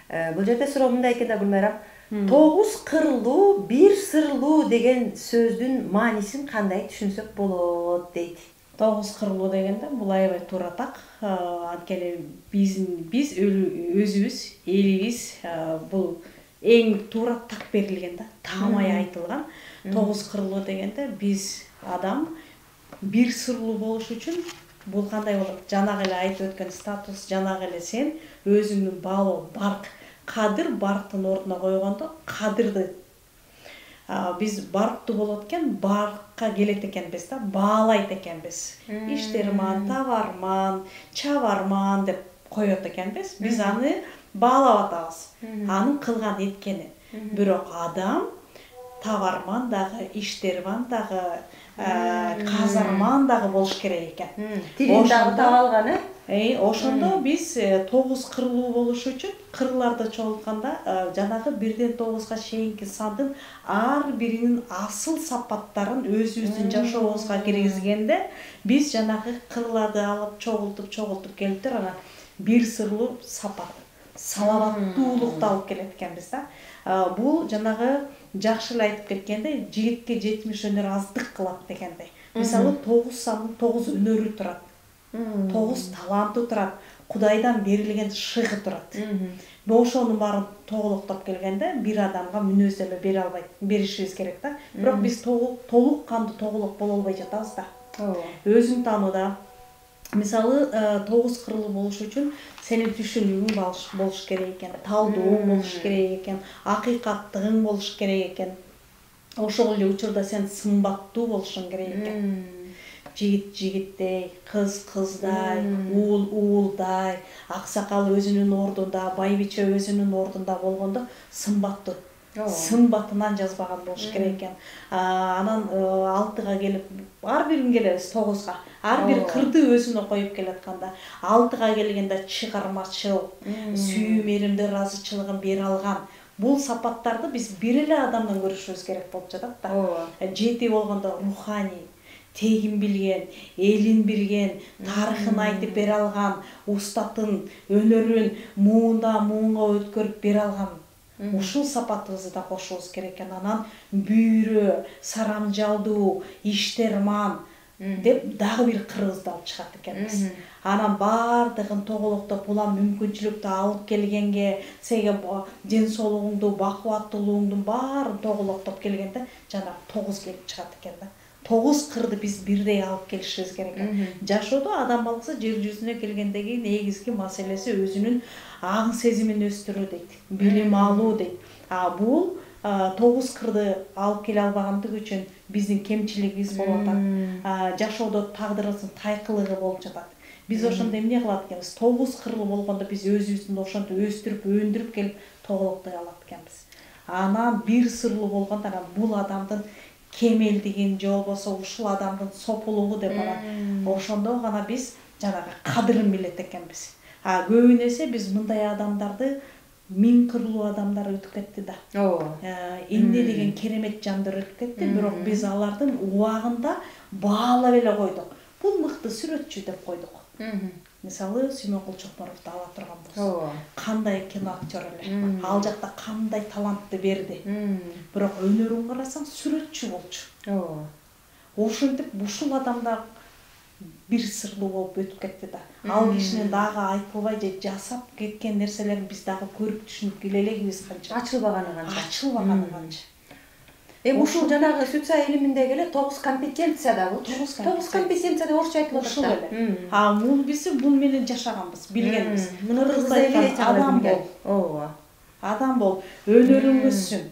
Бул жерде суроо мындай экен да Гүлмайрам. 9 кырлуу, 1 сырлуу деген сөздүн маанисин кандай түшүнсөк болот дейт. 9 кырлуу дегенде бул аябай туура так. Анткени биз өзүбүз, элибиз бул эң туура так берилген да, таамай айтылган. 9 кырлуу дегенде биз адам 1 сырлуу болуш үчүн бул кандай болот? Жанагы эле айтып өткөн статус, жанагы эле сен өзүңдүн баалоо, барк, кадыр барктын ордуна койгондо кадырды биз барктуу болот экен, баркка келет экенбиз да, баалайт экенбиз. Иштерман, табарман, чабарман деп коет экенбиз. Биз аны баалап атабыз. Анын кылган эткени. Бирок адам табарман дагы, иштерман дагы, казарман дагы болуш керек экен. Тилин дагы таба алган, Ошондо биз 9 кырлуу болуш үчүн кырларды чогултканда жанагы 1ден 9га чейинки сандын ар биринин асыл сапаттарын өзүбүздүн жашообузга киргизгенде биз жанагы кырларды алып чогултуп келиптир, анан 1 сырлуу сапат, саламаттуулукту алып келет экенбиз да. Бул жанагы жакшы эле айтып кеткендей, жигитке 70 өнөр аздык кылат дегендей. Мисалы 9 сандын 9 өнөрү турат. 9 таланты турат, Кудайдан берилген шыгы турат. Ошонун баарын тоголоктоп келгенде бир адамга мүнөздөмө бере албайт, беришибиз керек да. Бирок биз толук кандуу тоголок боло албай жатабыз да. Өзүң таанууда мисалы 9 кырлуу болуш үчүн сенин түшүнүгүң болуш керек экен, талдооң болуш керек экен, акыйкаттыгың болуш керек экен. Ошол эле учурда сен сымбаттуу болушуң керек экен. Жигит жигиттей, кыз кыздай, уул уулдай, аксакал өзүнүн ордунда, байбиче өзүнүн ордунда болгондо сымбаттуу. Сымбатынан жазбаган болуш керек экен. Анан 6га келип, ар бирин келебиз 9га. Ар бир кырды өзүнө коюп келатканда, 6га келгенде чыгармачыл, сүймеримди, ыраазычылыгын бере алган. Бул сапаттарды биз бир эле адамдан көрүшүбүз керек болуп жатат да. 7 болгондо руханий, тегин билген, элин билген, тарыхын айтып бере алган, устатын, өнөрүн муунга өткөрүп бере алган. Ушул сапатыбызды да кошубуз керек экен. Анан бүйрө, сарамжалдуу, иштерман деп дагы бир кырыбызды алып чыгат экенбиз. Анан баардыгын тоголоктоп, улам мүмкүнчүлүктү алып келгенге, сеге ден соолугуңду, бакубаттуулугуңдун баарын тоголоктоп келгенде жана 9 келип чыгат экен да. 9 кырды биз бирдей алып келишибиз керек экен. Жашоодо адам баласы жер жүзүнө келгендеги негизги маселеси өзүнүн аң сезимин өстүрүү дейт, билим алуу дейт. Бул 9 кырды алып келе албагандык үчүн биздин кемчилигибиз болуп атат. Жашоодо тагдырыбыздын тайкылыгы болуп жатат. Биз ошондо эмне кылат экенбиз? 9 кырлуу болгондо биз өзүбүздүн ошентип өстүрүп, өндүрүп келип тоголоктой алат экенбиз. Анан 1 сырлуу болгондо бул адамдын кемелдигин же болбосо ушул адамдын сопулугу деп анан ошондо гана биз жанагы кадырын билет экенбиз. Көбүн эсе биз мындай адамдарды 1000 кырлуу адамдар өтүп кетти да. Инде деген керемет жандар өтүп кетти, бирок биз алардын убагында баалап эле койдук. Бул мыкты сүрөтчү деп койдук. Мисалы Сүймөнкул Чокморовду ала турган болсок, кандай киноактер эле, ал жакта кандай талантты берди. Бирок өнөрүн карасаң сүрөтчү болчу. Ошентип ушул адамдар 1 сырлуу болуп өтүп кетти да. Ал кишинин дагы айтылбай же жасап кеткен нерселерин биз дагы көрүп түшүнүп келе элекпиз канча. Ачылбаганы канча. Ушул жанагы сүтса илиминдеги эле 9 компетенция да бул. 9 компетенция деп орусча айтылып ушул эле. Мун биз бул менен жашаганбыз, билгенбиз. Муну кыргыз адам бол. Адам бол, өнөрүң өссүн,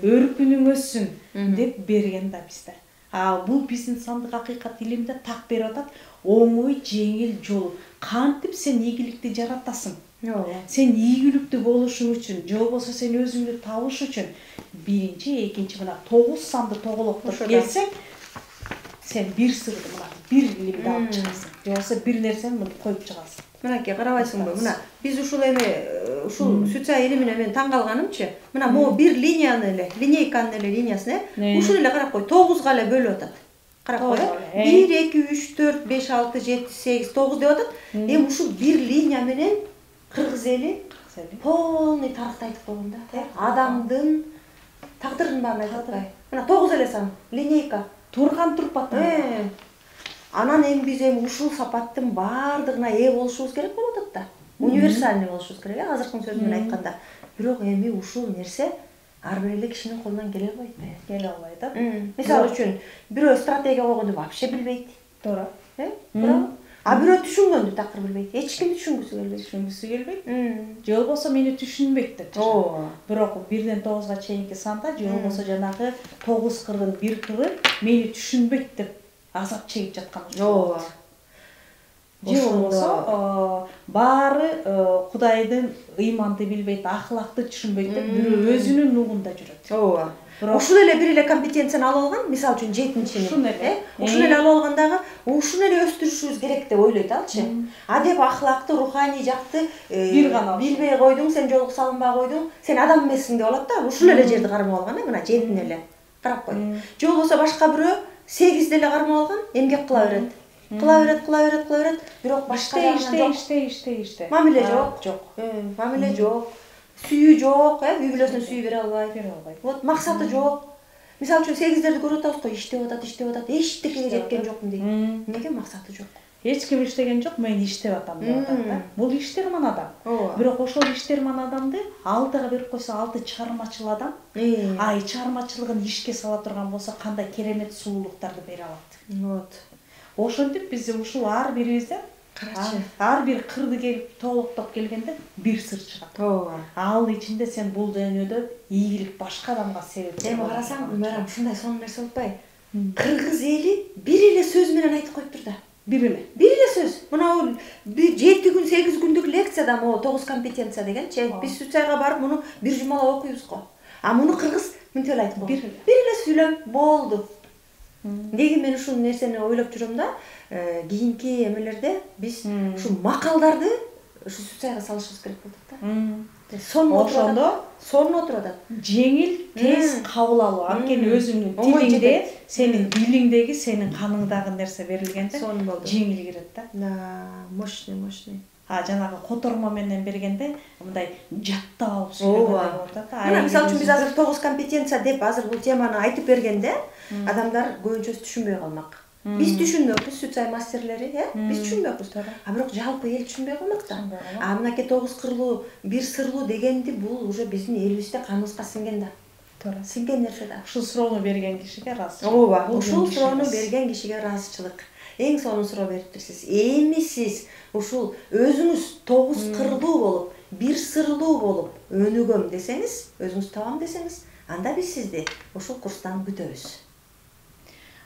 өркүнүң өссүн деп берген да бизде. Бул биздин сандык акыйкат илимде так берип атат. Оңой, жеңил жол. Кантип сен ийгиликти жаратасың? Сен ийгиликтүү болушуң үчүн, же болбосо сен өзүңдү табыш үчүн биринчи, экинчи мына 9 санды тоголоктоп келсең, сен 1 сырды мына 1 илимди алып чыгасың. Же болбосо бир нерсени мынтип коюп чыгасың. Мынакей карабайсыңбы? Мына биз ушул ушул сүтса илимине мен таң калганымчы, мына могу бир линияны эле, линейканын эле линиясын, ушул эле карап кой, 9га эле бөлүп атат. Карап кой, 1 2 3 4 5 6 7 8 9 деп атат. Ушул бир линия менен кыргыз эли полный тарыхты айтып койгон да. Адамдын тагдырын баарын айтып атпайбы? Мына 9 эле сан, линейка. Турган турпат. Анан эми биз ушул сапаттын баардыгына ээ болушубуз керек болуп атат да. Универсальный болушубуз керек, азыркы сөз менен айтканда. Бирок эми ушул нерсе ар бир эле кишинин колунан келе албайт. Келе албайт да. Мисалы үчүн бирөө стратегия койгонду вообще билбейт. Туура. Бирок бирөө түшүнгөндү такыр билбейт. Эч кимди түшүнгүсү келбейт. Же болбосо мени түшүнбөйт деп. Бирок 1ден 9га чейинки санда же болбосо жанагы 9 кырдын 1 кыры мени түшүнбөйт деп азап чегип жаткан ошол. Же болбосо баары Кудайдын ыйманды билбейт, ахлакты түшүнбөйт деп бирөө өзүнүн нугунда жүрөт. Ушул эле бир эле компетенцияны алып алган, мисалы үчүн 7-чини. Ушул эле алып алгандагы ушуну эле өстүрүшүбүз керек деп ойлойт алчы. А деп ахлакты, руханий жакты билбей койдуң, сен жолго салынбай койдуң, сен адам эмессиң деп алат да. Ушул эле жерди кармап алган, мына 7-ни эле. Карап кой. Же болбосо башка бирөө 8-ди эле кармап алган, эмгек кыла берет. Кыла берет. Бирок башка иште. Мамиле жок. Мамиле жок. Сүйүү жок, үй бүлөсүнө сүйүү бере албайт. Вот максаты жок. Мисалы үчүн 8-дерди көрүп атабыз го, иштеп атат, эчтекеге жеткен жокмун дейт. Эмнеге максаты жок? Эч ким иштеген жок, мен иштеп атам деп атат да. Бул иштерман адам. Бирок ошол иштерман адамды алдыга берип койсо, алды чыгармачыл адам. Чыгармачылыгын ишке сала турган болсо, кандай керемет сулуулуктарды бере алат. Вот. Ошентип биз ушул ар бирибизден ар бир кырды келип толуктоп келгенде бир сыр чыгат. Ал ичинде сен бул дүйнөдө ийгилик башка адамга себеп. Эми карасаң, Мөрөм ушундай сонун нерсе болбой. Кыргыз эли бир эле сөз менен айтып коюптур да. Бир эле сөз. Мына 7 күн, 8 күндүк лекцияда могу 9 компетенция дегенчи. Биз Сүтсайга барып муну бир жумала окуйбуз го. А муну кыргыз мынтип эле айтып койгон. Бир эле сүйлөп болду. Неге мен ушул нерсени ойлоп жүрөм да, кийинки эмелерде биз ушу макалдарды ушу Сүтсайга салышыбыз керек болот да. Сонун отуруп атат. Жеңил, тез кабыл алуу. Анткени өзүңдүн тилиңде, сенин дилиңдеги, сенин каныңдагы нерсе берилгенде жеңил кирет да. Мощный. Жанагы котормо менен бергенде мындай жаттап алып сүйлөгөндөй болот да. Мына мисалы үчүн биз азыр 9 компетенция деп азыр бул теманы айтып бергенде, адамдар көбүнчөсү түшүнбөй калмак. Биз түшүнмөкпүз, Сүтсай мастерлери, биз түшүнмөкпүз. А бирок жалпы эл түшүнбөй калмак да. А мынакей 9 кырлуу, 1 сырлуу дегенди бул уже биздин элибизде каныбызга сиңген да. Туура. Сиңген нерсе да. Ушул суроону берген кишиге ыраазычылык. Ушул суроону берген кишиге ыраазычылык. Эң сонун суроо бериптирсиз. Эми сиз ушул өзүңүз 9 кырлуу болуп, 1 сырлуу болуп өнүгөм десеңиз, өзүңүз табам десеңиз, анда биз сизди ушул курстан күтөбүз.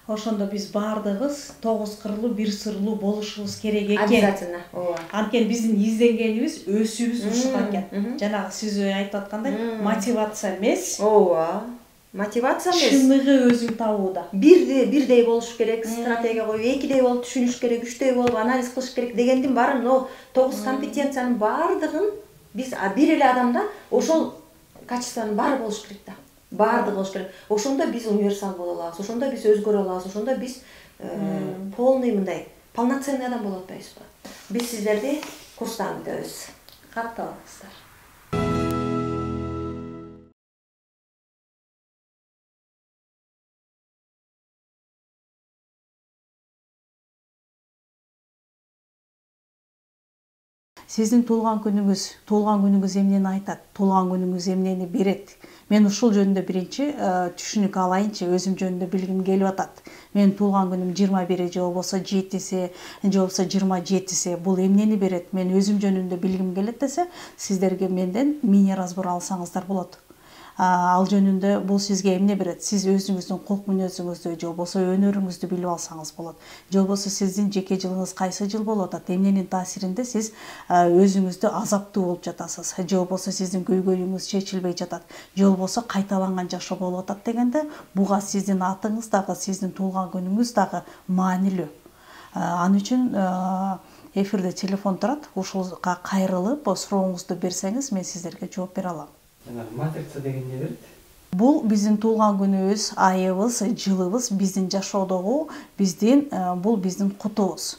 Ошондо биз баардыгыбыз 9 кырлуу, 1 сырлуу болушубуз керек экен. Обязательно. Анткени биздин изденгенибиз өсүүбүз ушуга экен. Жанагы сиз айтып аткандай, мотивация эмес. Мотивация эмес. Чыныгы өзүң табууда. Бирдей болуш керек, стратегия коюп, 2дей болуп түшүнүш керек, 3дей болуп анализ кылыш керек дегендин баарын, 9 компетенциянын баардыгын биз бир эле адамда ошол качествонун баары болуш керек да. Баардыгы болуш керек. Ошондо биз универсал боло алабыз, ошондо биз өзгөрө алабыз, ошондо биз полный мындай полноценный адам боло атпайбызбы? Биз сиздерди курстан күтөбүз. Катталыңыздар. Сиздин туулган күнүңүз эмнени айтат, туулган күнүңүз эмнени берет. Мен ушул жөнүндө биринчи түшүнүк алайынчы, өзүм жөнүндө билгим келип атат. Менин туулган күнүм 21 же болбосо 7-си, же болбосо 27-си бул эмнени берет? Мен өзүм жөнүндө билгим келет десе, сиздерге менден мини разбор алсаңыздар болот. Ал жөнүндө бул сизге эмне берет? Сиз өзүңүздүн кулк мүнөзүңүздү же болбосо өнөрүңүздү билип алсаңыз болот. Же болбосо сиздин жеке жылыңыз кайсы жыл болуп атат? Эмненин таасиринде сиз өзүңүздү азаптуу болуп жатасыз? Же болбосо сиздин көйгөйүңүз чечилбей жатат? Же болбосо кайталанган жашоо болуп атат дегенде, буга сиздин атыңыз дагы, сиздин туулган күнүңүз дагы маанилүү. Ал үчүн эфирде телефон турат. Ушулга кайрылып, сурооңузду берсеңиз, мен сиздерге жооп бере алам. Матрица деген не берет? Бул биздин туулган күнүбүз, айыбыз, жылыбыз, биздин жашоодогу бул биздин кутубуз.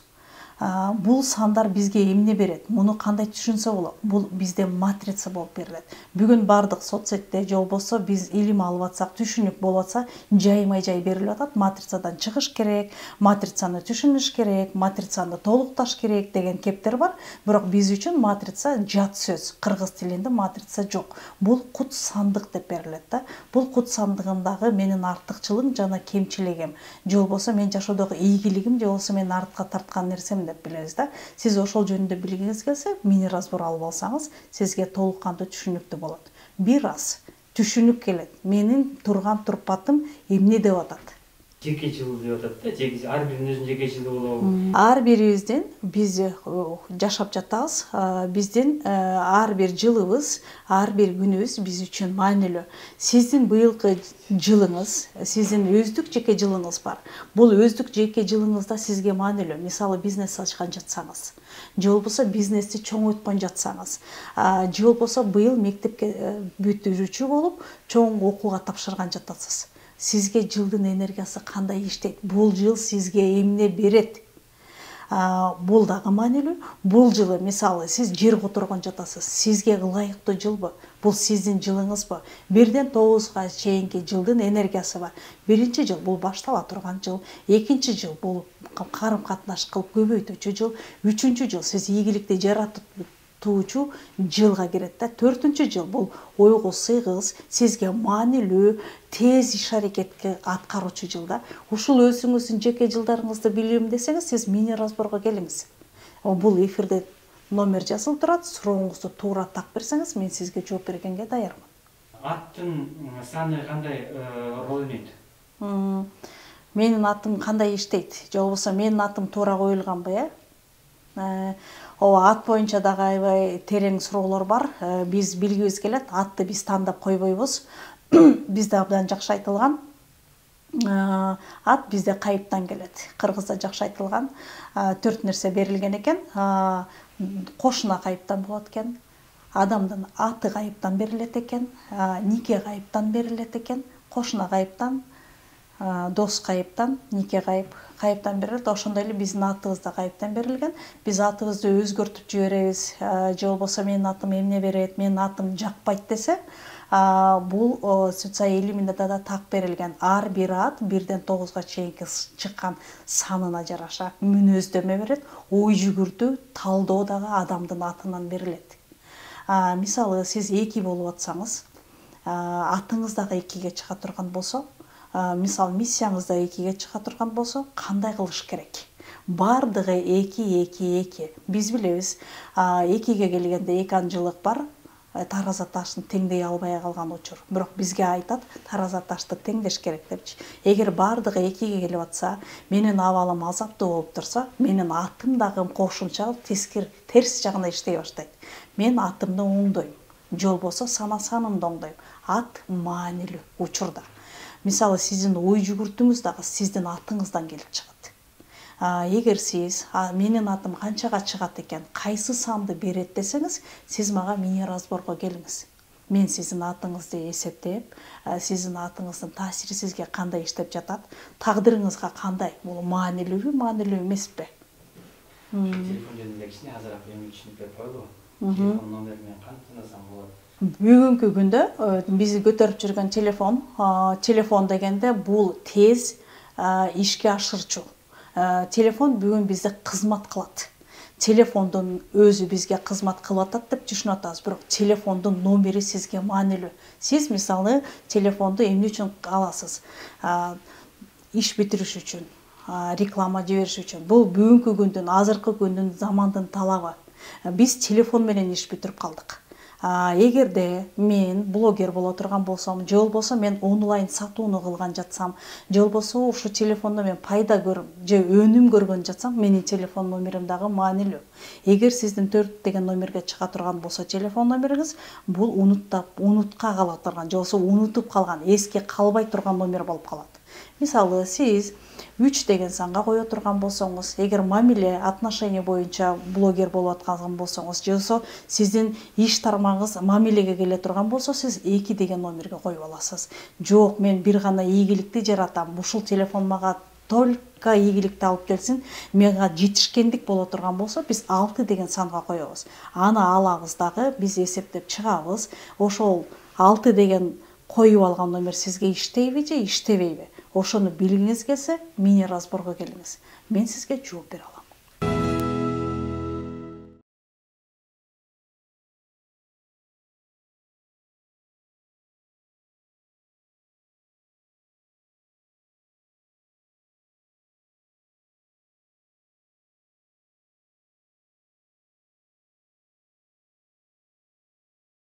Бул сандар бизге эмне берет? Муну кандай түшүнсө болот? Бул бизде матрица болуп берилет. Бүгүн бардык соцсетте же болбосо биз илим алып атсак, түшүнүк болуп атса, жайма-жай берилип атат. Матрицадан чыгыш керек, матрицаны түшүнүш керек, матрицаны толукташ керек деген кептер бар. Бирок биз үчүн матрица жат сөз. Кыргыз тилинде матрица жок. Бул кут сандык деп берилет да. Бул кут сандыгындагы менин артыкчылыгым жана кемчилигим, же болбосо мен жашоодогу ийгилигим, же болбосо мени артка тарткан нерсем деп билебиз да. Сиз ошол жөнүндө билгиңиз келсе, мини разбор алып алсаңыз, сизге толук кандуу түшүнүктүү болот. Бир аз түшүнүк келет. Менин турган турпатым эмне деп атат? Жекечилүү деп атат да, ар биринин өзүнүн жекечилүү болобу? Ар бирибиздин биз жашап жатабыз. Биздин ар бир жылыбыз, ар бир күнүбүз биз үчүн маанилүү. Сиздин быйылкы жылыңыз, сиздин өздүк жеке жылыңыз бар. Бул өздүк жеке жылыңызда сизге маанилүү. Мисалы бизнес ачкан жатсаңыз, же болбосо бизнести чоңойткон жатсаңыз, же болбосо быйыл мектепке бүтүрүүчү болуп, чоң окууга тапшырган жатасыз. Сизге жылдын энергиясы кандай иштейт? Бул жыл сизге эмне берет? Бул дагы маанилүү. Бул жылы мисалы сиз жер которгон жатасыз. Сизге ылайыктуу жылбы? Бул сиздин жылыңызбы? 1-9 чейинки жылдын энергиясы бар. Биринчи жыл бул баштала турган жыл, экинчи жыл бул карым катнаш кылып көбөйтүүчү жыл, үчүнчү жыл сиз ийгиликти жаратуучу жылга кирет да. 4-чү жыл бул ойго сыйгыз, сизге маанилүү, тез иш аракетке аткаруучу жылда. Ушул өзүңүздүн жеке жылдарыңызды билем десеңиз, сиз мини разборго келиңиз. Бул эфирде номер жазылып турат. Сурооңузду туура так берсеңиз, мен сизге жооп бергенге даярмын. Аттын саны кандай роль ойнойт? Менин атым кандай иштейт? Же болбосо менин атым туура коюлганбы, ат боюнча дагы аябай терең суроолор бар. Биз билгибиз келет, атты биз тандап койбойбуз. Бизде абдан жакшы айтылган. Ат бизде кайыптан келет. Кыргызда жакшы айтылган. 4 нерсе берилген экен. Кошуна кайыптан болот экен. Адамдын аты кайыптан берилет экен. Нике кайыптан берилет экен. Кошуна кайыптан, дос кайыптан, нике кайыптан берилет. Ошондой эле биздин атыбыз да кайыптан берилген. Биз атыбызды өзгөртүп жиберебиз. Же болбосо менин атым эмне берет, менин атым жакпайт десе, бул социаль илиминде да так берилген. Ар бир ат 1-9 чейинки чыккан санына жараша мүнөздөмө берет. Ой жүгүртүү, талдоо дагы адамдын атынан берилет. Мисалы сиз 2 болуп атсаңыз, атыңыз дагы 2ге чыга турган болсо, мисалы миссияңыз да 2ге чыга турган болсо, кандай кылыш керек? Бардыгы 2. Биз билебиз, 2ге келгенде эканчылык бар. Тараза таштын теңдей албай калган учур. Бирок бизге айтат, тараза ташты теңдеш керек депчи. Эгер бардыгы 2ге келип атса, менин абалым азаптуу болуп турса, менин атым дагы кошумча терс жагына иштей баштайт. Мен атымды оңдойм. Же болбосо санамды оңдойм. Ат маанилүү учурда. Мисалы сиздин ой жүгүртүүңүз дагы сиздин атыңыздан келип чыгат. Эгер сиз менин атым канчага чыгат экен, кайсы санды берет десеңиз, сиз мага мини разборго келиңиз. Мен сиздин атыңызды эсептеп, сиздин атыңыздын таасири сизге кандай иштеп жатат, тагдырыңызга кандай, бул маанилүүбү, маанилүү эмеспи? Телефон жөнүндө кичине азыраак эми түшүнүп берип койгула. Телефон номерин мен кантсам болот? Бүгүнкү күндө биз көтөрүп жүргөн телефон дегенде бул тез ишке ашырчу. Телефон бүгүн бизде кызмат кылат. Телефондун өзү бизге кызмат кылып атат деп түшүнүп атабыз, бирок телефондун номери сизге маанилүү. Сиз мисалы телефонду эмне үчүн аласыз? Иш бүтүрүш үчүн, реклама жибериш үчүн. Бул бүгүнкү күндүн, азыркы күндүн замандын талабы. Биз телефон менен иш бүтүрүп калдык. Эгерде мен блогер боло турган болсом, же болбосо мен онлайн сатууну кылган жатсам, же болбосо ушу телефондо мен пайда көрүм, же өнүм көргөн жатсам, менин телефон номерим дагы маанилүү. Эгер сиздин 4 деген номерге чыга турган болсо телефон номериңиз, бул унутка кала турган, же болбосо унутуп калган, эске калбай турган номер болуп калат. Мисалы сиз 3 деген санга кое турган болсоңуз, эгер мамиле, отношение боюнча блогер болуп аткан болсоңуз, же болбосо сиздин иш тармагыңыз мамилеге келе турган болсо, сиз 2 деген номерге коюп аласыз. Жок, мен бир гана ийгиликти жаратам, ушул телефон мага только ийгиликти алып келсин, мага жетишкендик боло турган болсо, биз 6 деген санга коебуз. Аны алабыз дагы, биз эсептеп чыгабыз. Ошол 6 деген коюп алган номер сизге иштейби же иштебейби? Ошону билгиңиз келсе, мини разборго келиңиз. Мен сизге жооп бере алам.